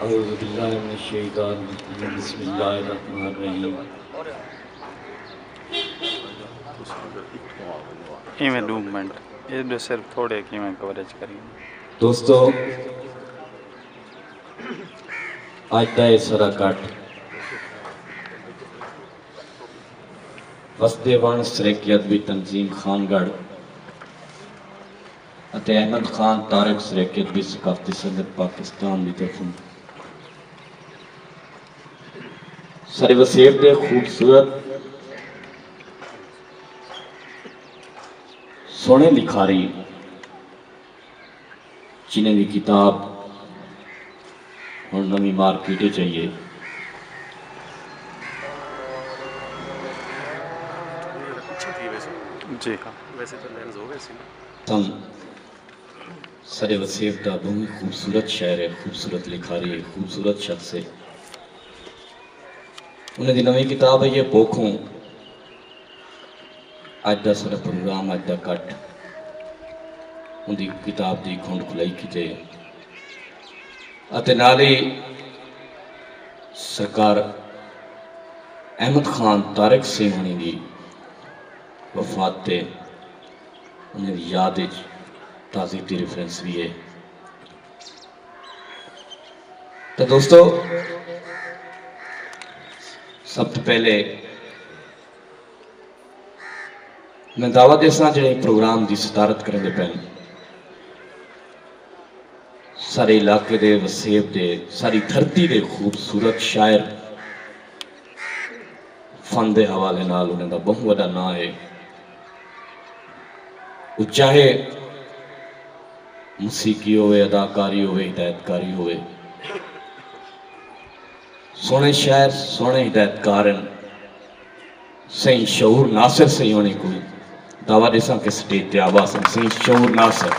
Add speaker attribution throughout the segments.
Speaker 1: اعوذ باللہ من الشیطان الرجیم بسم اللہ الرحمن الرحیم
Speaker 2: ایویں 2 منٹ یہ دو صرف تھوڑے کی میں کوریج کریں
Speaker 1: دوستو آج دا سرا کٹ وسدے ون سریکیت بھی تنظیم خان گڑھ اتے احمد خان طارق سریکیت بھی ثقافتی صدر پاکستان دی طرفوں سارے وسیب دے خوبصورت سونے لکھاری جنہیں دی کتاب اور نمی مارکیٹیں چاہیے
Speaker 2: جی ہاں
Speaker 1: تم سارے وسیب دا بہت خوبصورت شاعر ہے خوبصورت لکھاری ہے خوبصورت شخص ہے انہیں دی نمی کتاب ہے یہ پوکھوں آج دا سارا پروگرام آج دا کٹ ان دی کتاب دی کھونڈ کھلائی کی جائے اتے نالی سرکار احمد خان طارق سیمانی دی وفات تے انہیں دی یاد تازی تی ریفرنس بھی ہے تو دوستو سب تو پہلے میں دعوت دیسنا جڑے پروگرام دی صدارت کریں دے پہلے سارے علاقے دے وسیب دے ساری دھرتی دے خوبصورت شاعر فن دے حوالے نال انہیں دا بہت وڈا نا ہے وہ چاہے موسیقی ہوئے اداکاری ہوئے ہدایتکاری ہوئے سونے شاعر سونے ہدایتکارن صحیح شعور ناصر صحیح ہونے کوئی دعویٰ دیساں کے سٹیٹ تے آواز صحیح شعور ناصر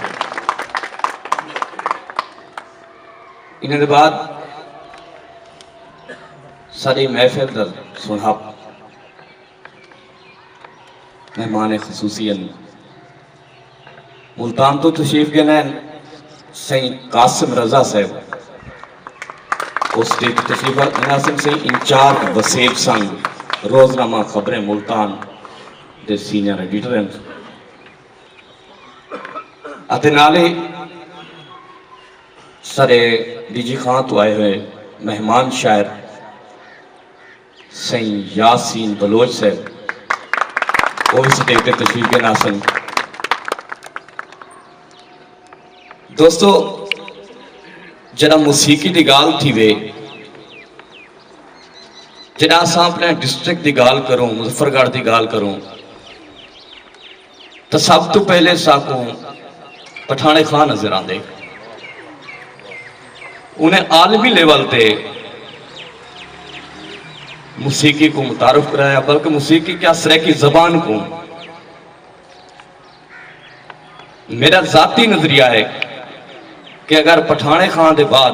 Speaker 1: انہیں دے بعد ساری محفل در سنہا مہمان خصوصیاً ملتان تو تشریف کے نین سید قاسم رضا صاحب اس ڈیٹ تشریف ناسم سے انچارج وسیب سنگ روزنامہ خبریں ملتان دے سینئر ایڈیٹر ہیں اتے نالے سرے ڈی جی خان تو آئے ہوئے مہمان شاعر سید یاسین بلوچ صاحب وہ اس ڈیٹ تشریف کے ناسم دوستو جنا موسیقی دی گال تھی وے جنا اساں اپنے ڈسٹرکٹ دی گال کروں مظفرگڑھ دی گال کروں تو سب تو پہلے ساکوں پٹھانے خان نظر آندے انہیں عالمی لیول تے موسیقی کو متعارف کرایا بلکہ موسیقی کیا سریکی زبان کو میرا ذاتی نظریہ ہے کہ اگر پٹھانے خان دے بعد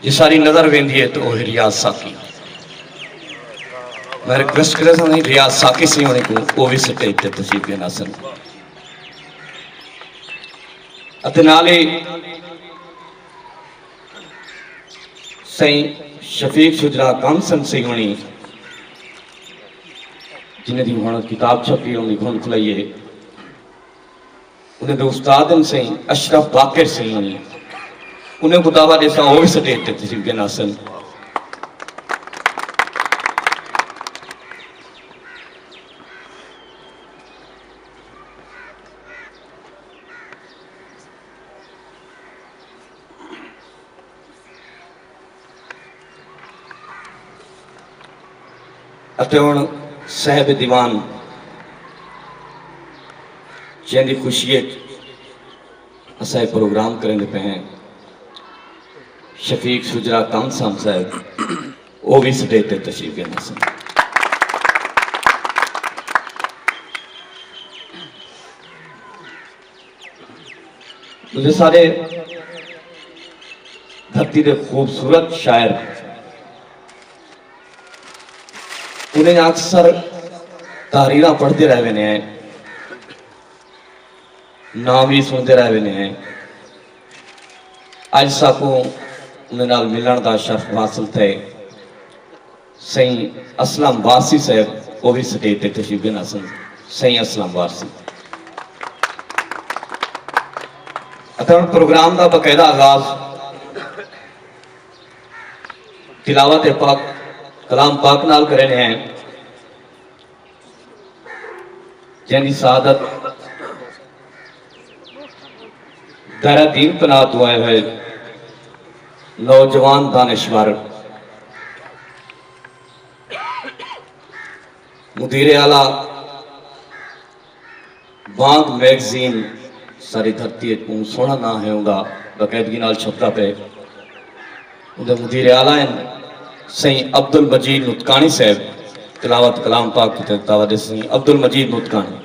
Speaker 1: یہ ساری نظر ویندی ہے تو وہ ریاض ساکی میں ریکویسٹ کرے سا نہیں ریاض ساکی سے ہونے کو وہ بھی سٹیج تے تشریف کے ناصر اتنالے سین شفیق شجرا کامسن سے ہونی جنہیں دی وہاں کتاب چھپی ہونی گھن کھلائیے انہیں دو استادن سے اشرف باقر سے ہونی انہیں کو دعویٰ دیسا وہ بھی سٹیج تے تشریف کے ناصر اتون صاحب دیوان جن دی خوشیت اسائے پروگرام کریں دے پہ ہیں شفیق شجرا کامسن صاحب وہ بھی سٹیج تے تشریف کے ناصر مجھے سارے دھرتی دے خوبصورت شاعر انہیں اکثر تحریرہ پڑھتے رہے ہوئے ہیں نام بھی سنتے رہے ہوئے ہیں اج ساکوں انہاں نال ملن دا شرف حاصل تھے سائیں اسلم وارسی صاحب وہ بھی سٹیج تے تشریف بنا سن سائیں اسلم وارسی اتھا پروگرام دا باقاعدہ آغاز تلاوت پاک کلام پاک نال کرنے ہیں جنہی سعادت دائرہ دین پناہ دعائے ہوئے نوجوان دانشور مدیر اعلیٰ بانگ میگزین ساری دھرتی ایک سونا نہ ہے انہا باقاعدگی نال چھپتا پہ انہا مدیر اعلیٰ ہیں سائیں عبدالمجید نطقانی صاحب تلاوت کلام پاک کی تلاوت سائیں عبدالمجید نطقانی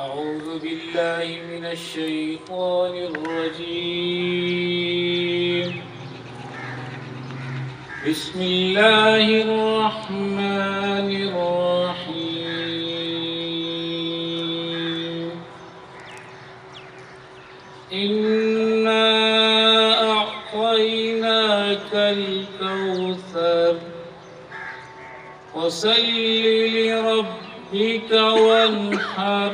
Speaker 3: أعوذ بالله من الشيطان الرجيم بسم الله الرحمن الرحيم إنا أعطيناك الكوثر فصل لربك وانحر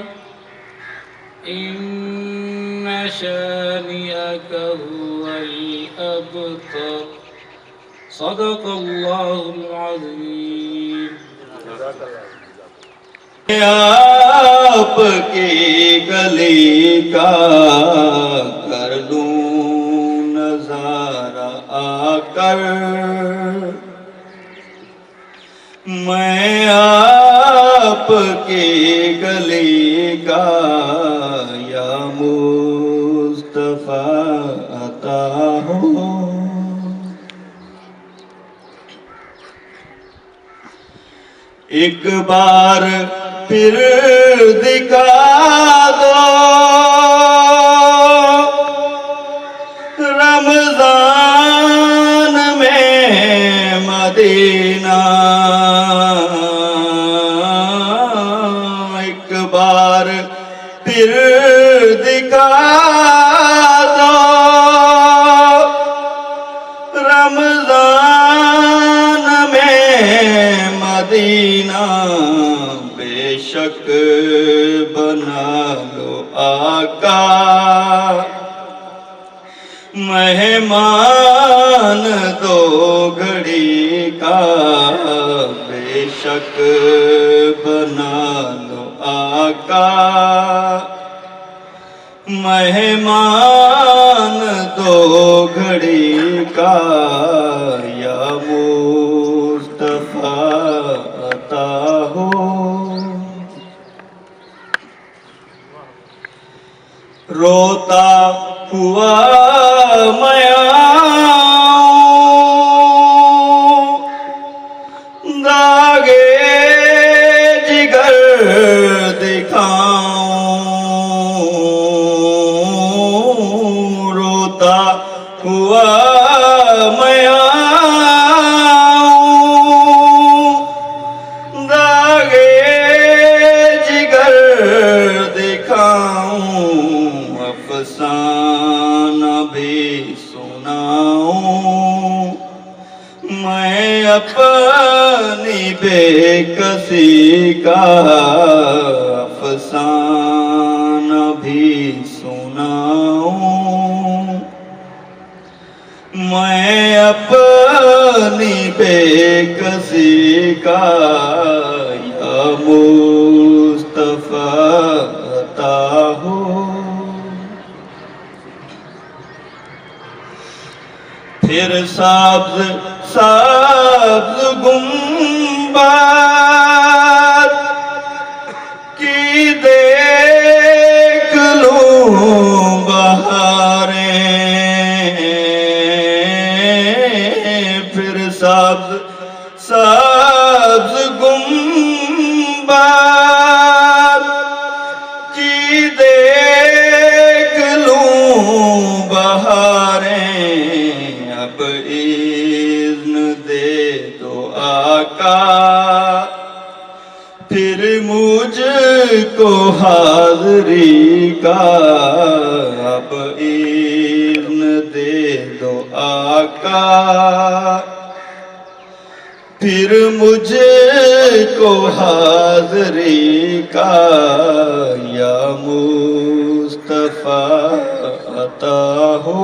Speaker 3: إن شانئك هو الأبتر صدق الله العظيم
Speaker 4: آپ کی گلی کا کر دوں نظارہ آ کر میں آپ کی گلی کا یا مصطفیٰ عطا ہو ایک بار پھر دکھا دو رمضان میں مدینہ ایک بار پھر دکھا دو رمضان میں مدینہ بے شک بنا لو آقا مہمان دو گھڑی کا بے شک بنا لو آقا مہمان دو گھڑی کا یا مصطفیٰ عطا ہو روتا ہوا میں آؤں داغے جگر دکھاؤں روتا ہوا میں آؤں داغے جگر دکھاؤں افسانہ بھی سناؤں میں اپنی بے کسی کا افسانہ بھی سناؤں میں اپنی بے کسی کا یا مصطفیٰ عطا ہو پھر سبز سبز گنبد کی دیکھ لوں بہاریں پھر سبز سبز گنبد کی دیکھ لوں بہاریں اب اذن دے دو آقا پھر مجھ کو حاضری کا اب اذن دے دو آقا پھر مجھے کو حاضری کا یا مصطفیٰ عطا ہو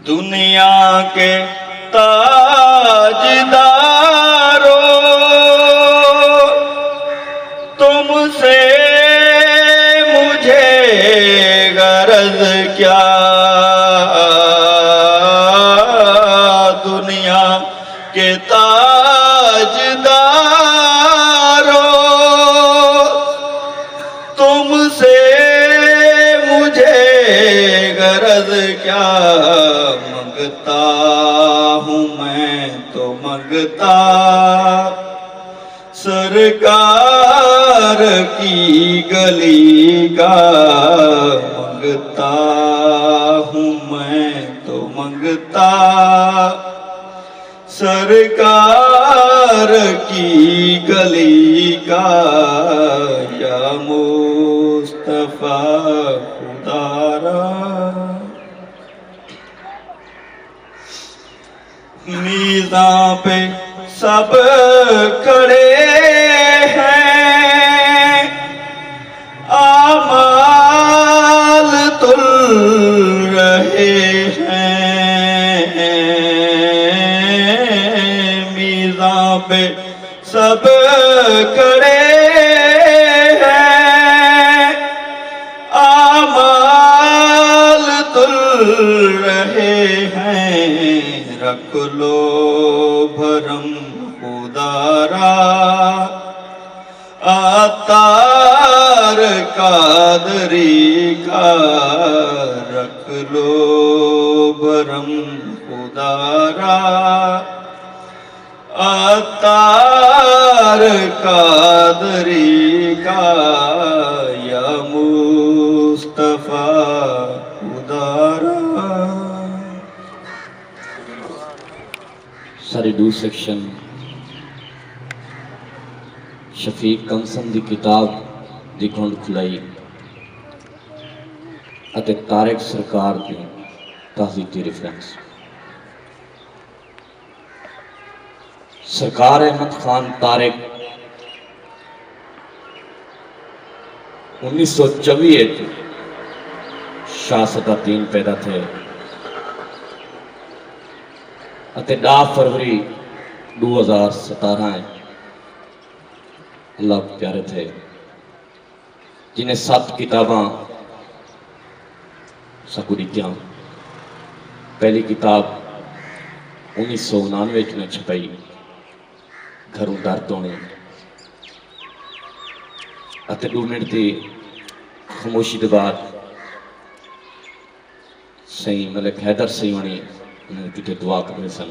Speaker 4: دنیا کے تاجدارو تم سے مجھے غرض کیا دنیا کے تاجدارو تم سے مجھے غرض کیا منگتا ہوں میں تو منگتا سرکار کی گلی کا منگتا ہوں میں تو منگتا سرکار کی گلی کا یا مصطفیٰ خدا را میزاں پہ سب کھڑے ہیں اعمال تل رہے ہیں میزاں پہ سب کھڑے ہیں اعمال تل رہے ہیں رکھ لو بھرم خدا را عطار قادری کا رکھ لو بھرم خدا را عطار قادری کا یا مصطفیٰ خدا را
Speaker 1: ساری دو سیکشن شفیق کنسن دی کتاب دی گھنڈ کھلائی اتے طارق سرکار دی تہذیبی ریفرنس سرکار احمد خان طارق 1924 شاہ صداتین پیدا تھے اتے 10 فروری 2017 اللہ کے پیارے تھے جنہیں 7 کتاباں سکوریتیاں پہلی کتاب 1999 میں چھپائی گھروں دردوں نے اتے 2 منٹ دی خاموشی دے بعد سہی ملک حیدر سیوانی انہوں نے کتے دعا کرنے سن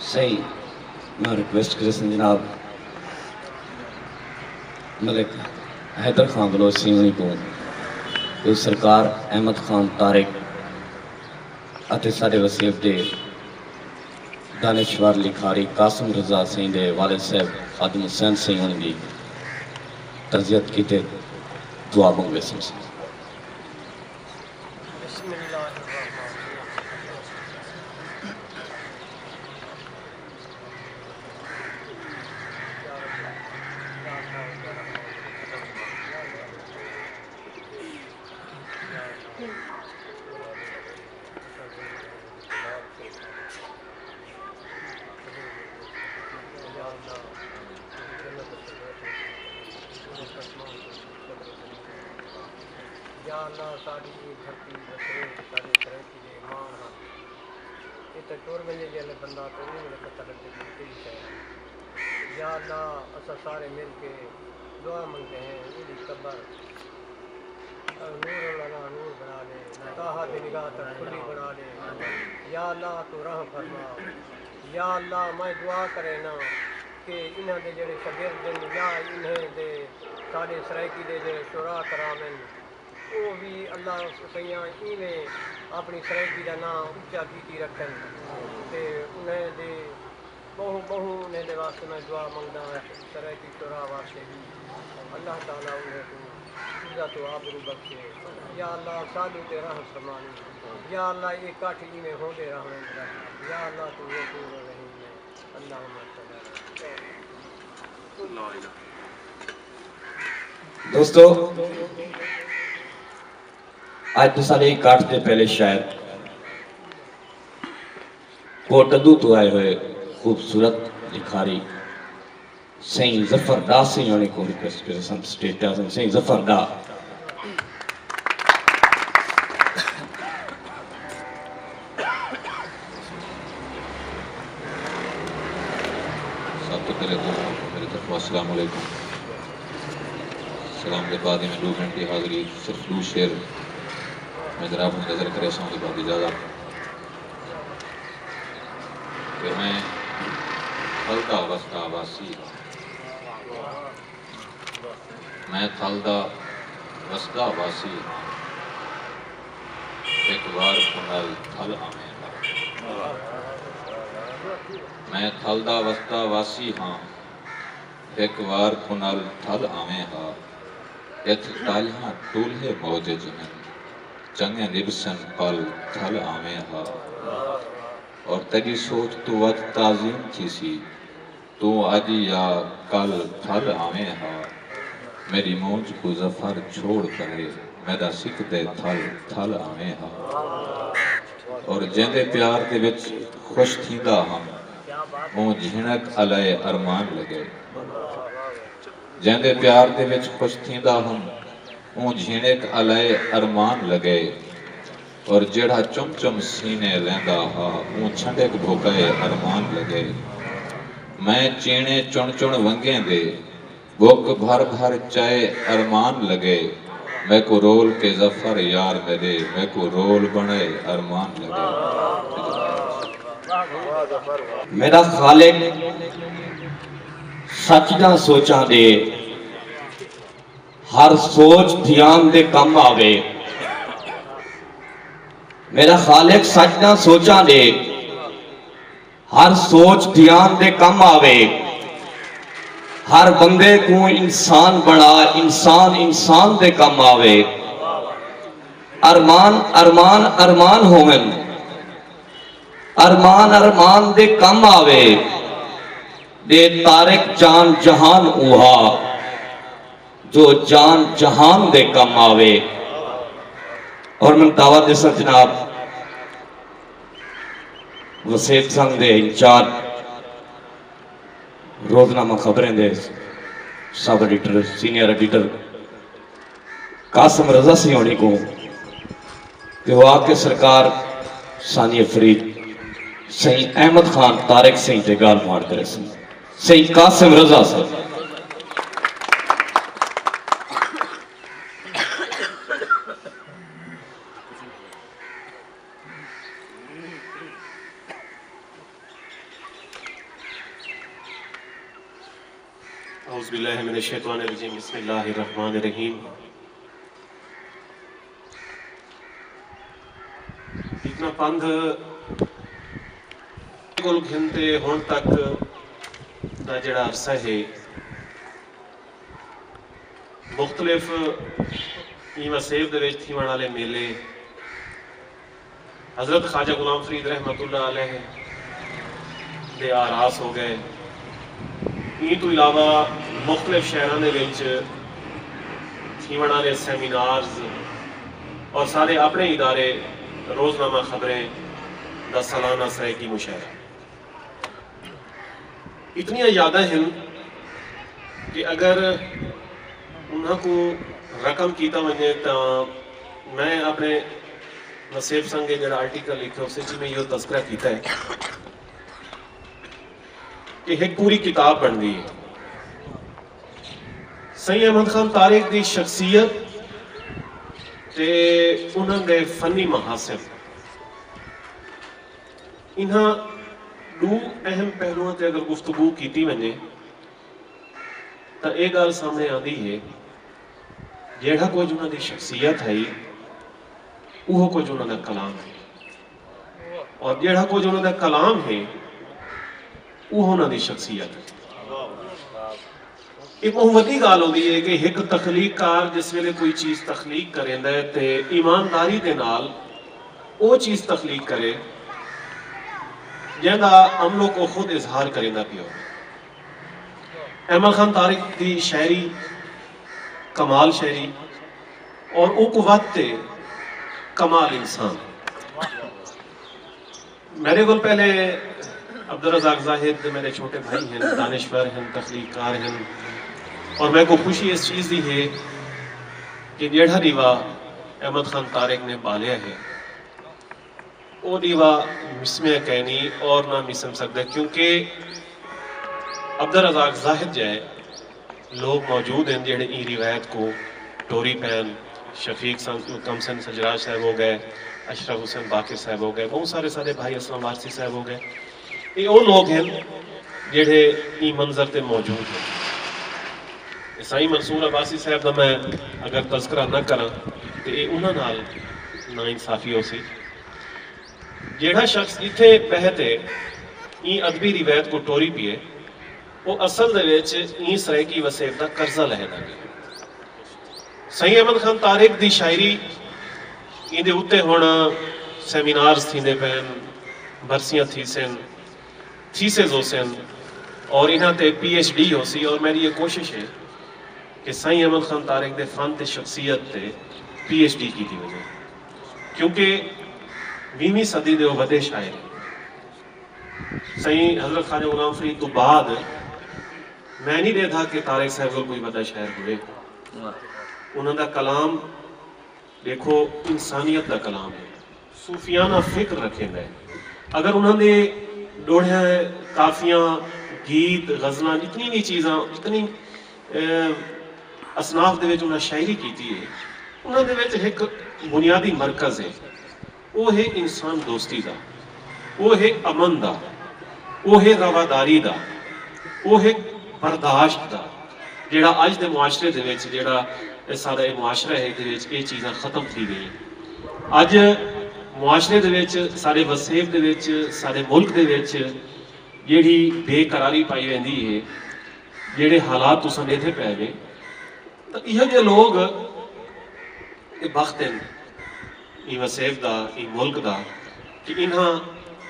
Speaker 1: صحیح میں ریکویسٹ کرے سن جناب ملک حیدر خان بلوچ سیونی کو کہ سرکار احمد خان طارق اتے سارے وسیب دے دانشور لکھاری قاسم رضا سین دے والد صاحب خادم حسین سیونی دی ترزیت کی تے دعا منگوے سن سے
Speaker 5: یا اللہ ساری دھرتی بسرے سارے سرکی دے مان یہ تو چور بنجے جیلے بندہ تو نہیں میرے پتہ لگے گی کئی شہر یا اللہ اسا سارے مل کے دعا منگتے ہیں یہ قبر نور اللہ نور بنا لے تاہا دی نگاہ تک کھلی بنا لے یا اللہ تو رحم فرما یا اللہ میں دعا کرے نا کہ انہاں دے جڑے شاگرد دن یا انہیں دے سارے سرائکی دے جڑے شورا کرامن وہ بھی اللہ سیاں ایویں اپنی سرائکی دا نام اونچا کیتی رکھن تے انہیں دے بہو انہیں دے واسطے میں دعا منگدا سرائکی شورا واسطے بھی اللہ تعالیٰ انہیں تو عزت و آبرو بخشے یا اللہ سالو تے رحم فرمانی یا اللہ یہ کٹ ایویں ہوندے رہن یا اللہ تو غفور رحیم ہے اللہم صلی اللہ علیہ
Speaker 1: دوستو آج تو سارے کاٹ دے پہلے شاید کوٹدو تو آئے ہوئے خوبصورت لکھاری سین ظفر دا سے یعنی کو ریکویسٹ کرے سم سٹیٹ ڈازن سین ظفر دا
Speaker 6: سب تو پہلے تو میری طرف السلام علیکم سلام کے بعد ہی میں 2 منٹ کی حاضری صرف 2 شعر میں ذرا اپنی نظر کرے ساؤں کے بعد اجازت کہ میں تھلدا وسطا واسی میں تھلدا وسطا واسی ایک وار کنال تھل آمیں میں تھلدا وسطا واسی ہاں ایک وار کنال تھل آمیں ہاں ایت ٹالیاں ٹولے موجے جنن چنگے نبسن پل تھل آمیں ہاں اور تیری سوچ تو وقت تعظیم تھی سی تو آجی یا کل تھل آمیں ہاں میری موج کو ظفر چھوڑ کرے میدا سکھ دے تھل آمیں ہاں اور جیندے پیار دے وچ خوش تھیندا ہم اون جھنک علیہ ارمان لگے جیندے پیار دے وچ خوش تھیندا ہم اون جھنک علیہ ارمان لگے اور جڑا چم چم سینے لیندا ہا اون چھنڈک بھوکے ارمان لگے میں چینے چن چن ونگیں دے بھوک بھر بھر چائے ارمان لگے میں کو رول کے ظفر یار میرے میں کو رول بنے ارمان لگے
Speaker 1: میرا خالق سچ نہ سوچاں دے ہر سوچ دھیان دے کم آوے میرا خالق سچ نہ سوچاں دے ہر سوچ دھیان دے کم آوے ہر بندے کو انسان بنا انسان دے کم آوے ارمان ارمان ارمان ہومن ارمان دے کم آوے دے تارک جان جہان اوہا جو جان جہان دے کم آوے اور من دعوت دے سر جناب وسیب سنگ دے انچارج روزنامہ خبریں دے sub editor senior editor Qasim Raza سی ہونی کو کہ وہ آکے سرکار ثانی فرید سین احمد خان طارق سین تے گال مار کرے سین قاسم رضا سے
Speaker 7: اعوذ باللہ من الشیطان الرجیم بسم اللہ الرحمن الرحیم اتنا پندھ گل گھنتے ہون تک دا جڑا عرصہ ہے مختلف ایمہ سیب دے ویچ تھیوان والے میلے حضرت خواجہ غلام فرید رحمت اللہ علیہ دے آراس ہو گئے این تو علاوہ مختلف شہران دے وچ تھیوان والے سیمینارز اور سارے اپنے ادارے روزنامہ خبریں دا سالانہ سرائکی مشاعرہ اتنی یادیں ہیں کہ اگر انہاں کو رقم کیتا ونجے تا میں اپنے نصیب سنگ جڑا آرٹیکل لکھا اس میں یہ تذکرہ کیتا ہے کہ ایک پوری کتاب بن گئی ہے سید احمد خان طارق دی شخصیت تے انہوں دے فنی محاسن انہاں دو اہم پہلوؤں تے اگر گفتگو کیتی ونے تو ایک گل سامنے آتی ہے جیڑا کچھ انہوں دی شخصیت ہے وہ کچھ انہوں دا کلام ہے اور جیڑا کچھ انہوں دا کلام ہے وہ انہوں دی شخصیت ہے ایک بہت وڈی گل ہوندی ہے کہ ایک تخلیق کار جس ویلے کوئی چیز تخلیق کریندا ہے تے ایمانداری دے نال وہ چیز تخلیق کرے جہاں عملوں کو خود اظہار کریندا پیا ہو احمد خان طارق دی شاعری کمال شاعری اور او قوت تے کمال انسان میرے کو پہلے عبدالرزاق زاہد میرے چھوٹے بھائی ہیں دانشور ہیں تخلیق کار ہیں اور میں کو خوشی اس چیز دی ہے کہ جیڑا دیوا احمد خان طارق نے بالیا ہے وہ دیوا مسمع کہنی اور نہ مسم سکتا کیونکہ عبدالرزاق زاہد جائے لوگ موجود ہیں جیڑے ای روایت کو ٹوری پین شفیق کمسن سجراج صاحب ہو گئے اشرف حسین باقر صاحب ہو گئے بہت سارے بھائی اسلام وارسی صاحب ہو گئے یہ وہ لوگ ہیں جیڑے ای منظر تے موجود ہیں سائی منصور عباسی صاحب دا میں اگر تذکرہ نہ کرا تو یہ انہوں نال نا انصافی ہو سی جیڑا شخص اتھے بہتے این ادبی روایت کو ٹوری پیے وہ اصل دے وچ این سرائکی وسیب دا قرضہ لہے دا گیا سید احمد خان طارق دی شاعری این دے اتے ہونا سیمینارز تھی دے پہن برسیاں تھیسز ہو سن اور انہاں تے پی ایچ ڈی ہو سی اور میری یہ کوشش ہے کہ سید احمد خان طارق دے فن تے شخصیت تے پی ایچ ڈی کی تھی وجہ کیونکہ 20ویں صدی دے وہ ودے شاعر سید حضرت خواجہ غلام فرید تو بعد میں نہیں دیکھا کہ طارق صاحب کو کوئی ودا شاعر ہوئے انہوں دا کلام دیکھو انسانیت دا کلام ہے صوفیانہ فکر رکھے گئے اگر انہوں نے ڈوڑیاں کافیاں گیت غزلان اتنی نہیں چیزاں اتنی اصناف دے وچ انہوں شاعری کیتی ہے انہوں دے وچ ایک بنیادی مرکز ہے وہ ہے انسان دوستی دا وہ ہے امن دا وہ ہے رواداری دا وہ ہے برداشت دا جیڑا آج دے معاشرے دے وچ جیڑا سارا معاشرہ ہے دے وچ یہ چیزاں ختم تھی گئی اج معاشرے دے وچ سارے وسیب دے وچ سارے ملک دے وچ جیڑی بے قراری پائی ویندی ہے جیڑے حالات تساں دیکھے پے گئے تو یہ جو لوگ بخت ہیں ای وسیب دا ای ملک دا کہ انہاں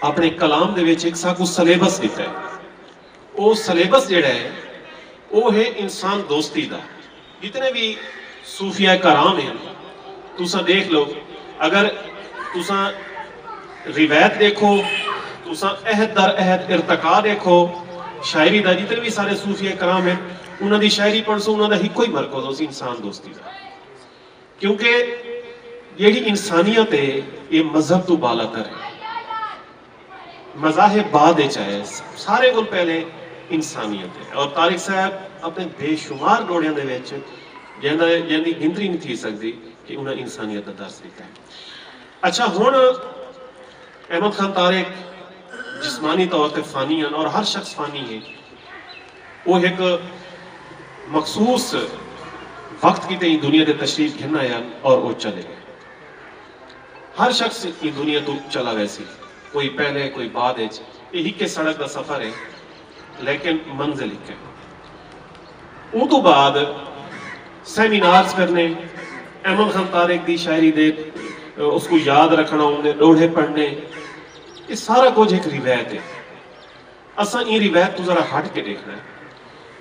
Speaker 7: اپنے کلام دے وچ ایک ساکو سلیبس دیتا ہے وہ سلیبس جیڑا ہے وہ ہے انسان دوستی دا جتنے بھی صوفیہ کرام ہیں تساں دیکھ لو اگر تساں روایت دیکھو تساں عہد در عہد ارتقا دیکھو شاعری دا جتنے بھی سارے صوفیہ کرام ہیں انہوں دی شاعری پڑھ سو انہوں دا ہی کوئی مرکز ہو سی انسان دوستی دا کیونکہ یہ انسانیت ہے یہ مذہب تو بالا کر ہے مذاہب بعد چاہے سارے کو پہلے انسانیت ہے اور طارق صاحب اپنے بے شمار ڈوڑیاں دے وچ جہاں گنتری نہیں تھی سکتی کہ انہیں انسانیت کا درس دیتا ہے اچھا ہون احمد خان طارق جسمانی طور تے فانی ہیں اور ہر شخص فانی ہے وہ ایک مخصوص وقت کی تے دنیا دے تشریف گھننا ہے اور وہ چلے گئے ہر شخص کی دنیا تو چلا ویسی کوئی پہلے کوئی بعد ہے یہی کے سڑک دا سفر ہے لیکن منزل ہی ہے وہ تو بعد سیمینارز کرنے احمد خان طارق دی شاعری دے اس کو یاد رکھنا انہیں ڈوڑے پڑھنے یہ سارا کچھ ایک روایت ہے اساں یہ روایت تو ذرا ہٹ کے دیکھنا ہے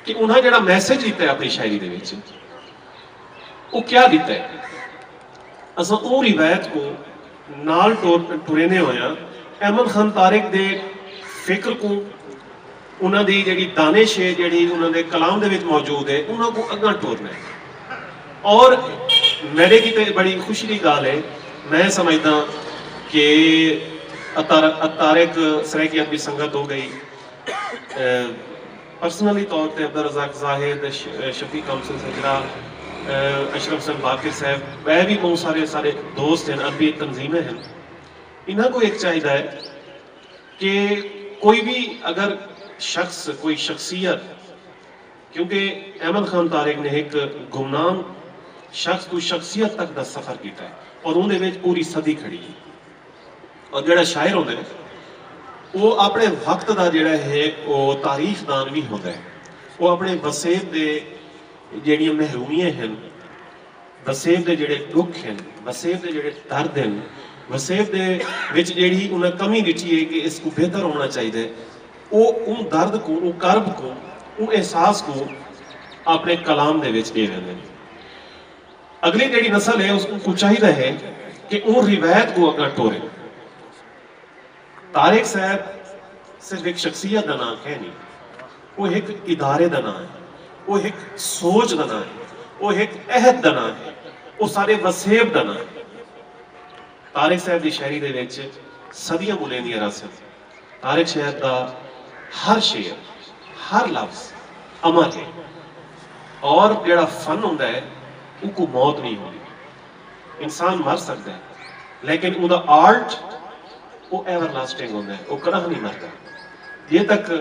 Speaker 7: کہ انہاں جڑا میسج دیتا ہے اپنی شاعری دے وچ وہ کیا دیتا ہے اساں وہ روایت کو نال ٹرینے ہویا احمد خان طارق دے فکر کو انہاں دی جڑی دانش ہے جڑی انہاں دے کلام دے وچ موجود ہے انہاں کو اگاں ٹورنا ہے اور میرے کی تے بڑی خوشی کی گال ہے، میں سمجھدا کہ طارق سریکیت بھی سنگت ہو گئی، پرسنلی طور پہ عبدالرزاق زاہد، شفیق کامسل سجرا، اشرف حسن باقر صاحب، وہ بھی بہت سارے دوست ہیں، ادبی تنظیمیں ہیں. انہاں کو ایک چاہیے ہے کہ کوئی بھی اگر شخص، کوئی شخصیت، کیونکہ احمد خان طارق نے ایک گمنام شخص تو شخصیت تک دا سفر کیتا ہے اور اندھے وچ پوری صدی کھڑی ہے. اور جڑا شاعر ہوتا ہے وہ اپنے وقت دا جڑا ہے وہ تاریخ دان بھی ہوتا ہے. وہ اپنے وسیب دے جڑیاں محرومیاں ہیں، وسیب دے جڑے دکھ ہیں، وسیب دے جڑے درد ہیں، وسیب دے وچ جڑی انہیں کمی دٹھی ہے کہ اس کو بہتر ہونا چاہیے، وہ ان درد کو، ان کرب کو، ان احساس کو اپنے کلام دے وچ دے رہے ہیں. اگلی جڑی نسل ہے اس کو چاہیے ہے کہ ان روایت کو اگر ٹورے. طارق صاحب صرف ایک شخصیت دا نام ہے نہیں، وہ ایک ادارے دا نام ہے، وہ ایک سوچ دا نام ہے، وہ ایک عہد دا نام ہے، وہ سارے وسیب دا نام ہے. طارق صاحب دی شاعری دے وچ صدیاں بلندیاں راسن. طارق صاحب دا ہر شعر، ہر لفظ عمل ہے، اور جڑا فن ہوندا ہے ان کو موت نہیں ہوتی. انسان مر سکتا ہے لیکن ان دا آرٹ وہ ایور لاسٹنگ ہوندا ہے، وہ کدی نہیں مرتا. یہ تک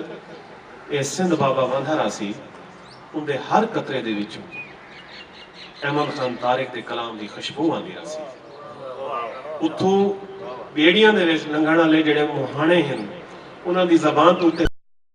Speaker 7: یہ سندھ بابا واندا رہا سی، ان دے ہر قطرے دے وچوں احمد خان طارق دے کلام دی خوشبو آندی رہا سی. اتھوں بیڑیاں دے وچ لنگھن والے جڑے مہانے ہیں انہاں دی زبان تو